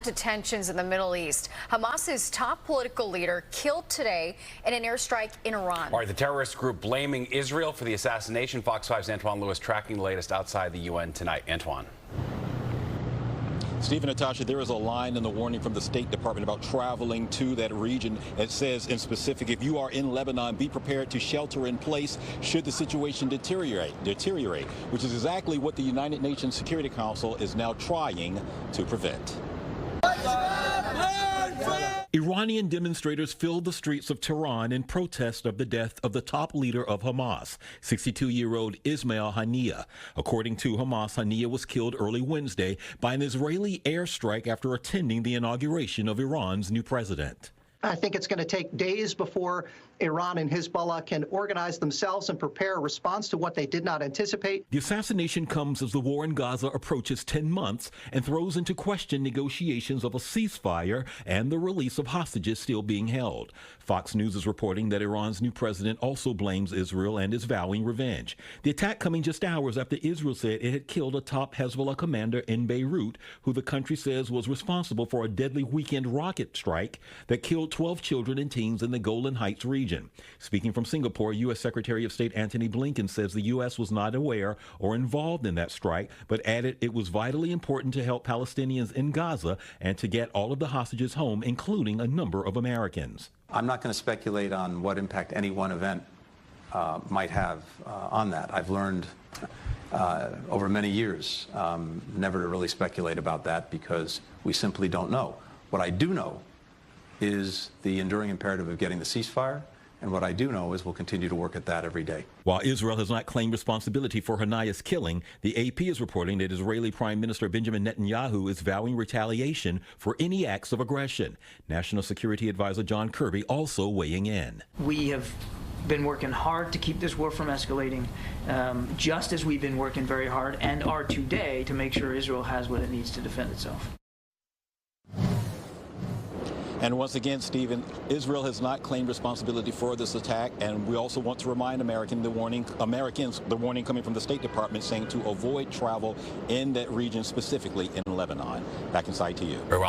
to tensions in the Middle East. Hamas's top political leader killed today in an airstrike in Iran. All right, the terrorist group blaming Israel for the assassination. Fox 5's Antwan Lewis tracking the latest outside the UN tonight. Antwan. Steve and Natasha, there is a line in the warning from the State Department about traveling to that region. It says in specific, if you are in Lebanon, be prepared to shelter in place should the situation deteriorate, which is exactly what the United Nations Security Council is now trying to prevent. Iranian demonstrators filled the streets of Tehran in protest of the death of the top leader of Hamas, 62-year-old Ismail Haniyeh. According to Hamas, Haniyeh was killed early Wednesday by an Israeli airstrike after attending the inauguration of Iran's new president. I think it's going to take days before Iran and Hezbollah can organize themselves and prepare a response to what they did not anticipate. The assassination comes as the war in Gaza approaches 10 months and throws into question negotiations of a ceasefire and the release of hostages still being held. Fox News is reporting that Iran's new president also blames Israel and is vowing revenge. The attack coming just hours after Israel said it had killed a top Hezbollah commander in Beirut, who the country says was responsible for a deadly weekend rocket strike that killed 12 children and teens in the Golan Heights region. Speaking from Singapore, U.S. Secretary of State Antony Blinken says the U.S. was not aware or involved in that strike, but added it was vitally important to help Palestinians in Gaza and to get all of the hostages home, including a number of Americans. I'm not going to speculate on what impact any one event might have on that. I've learned over many years never to really speculate about that because we simply don't know. What I do know is the enduring imperative of getting the ceasefire, and what I do know is we'll continue to work at that every day. While Israel has not claimed responsibility for Haniyeh's killing, the AP is reporting that Israeli Prime Minister Benjamin Netanyahu is vowing retaliation for any acts of aggression. National Security Advisor John Kirby also weighing in. We have been working hard to keep this war from escalating, just as we've been working very hard and are today to make sure Israel has what it needs to defend itself. And once again, Stephen, Israel has not claimed responsibility for this attack, and we also want to remind Americans the warning coming from the State Department saying to avoid travel in that region, specifically in Lebanon. Back inside to you. Very well.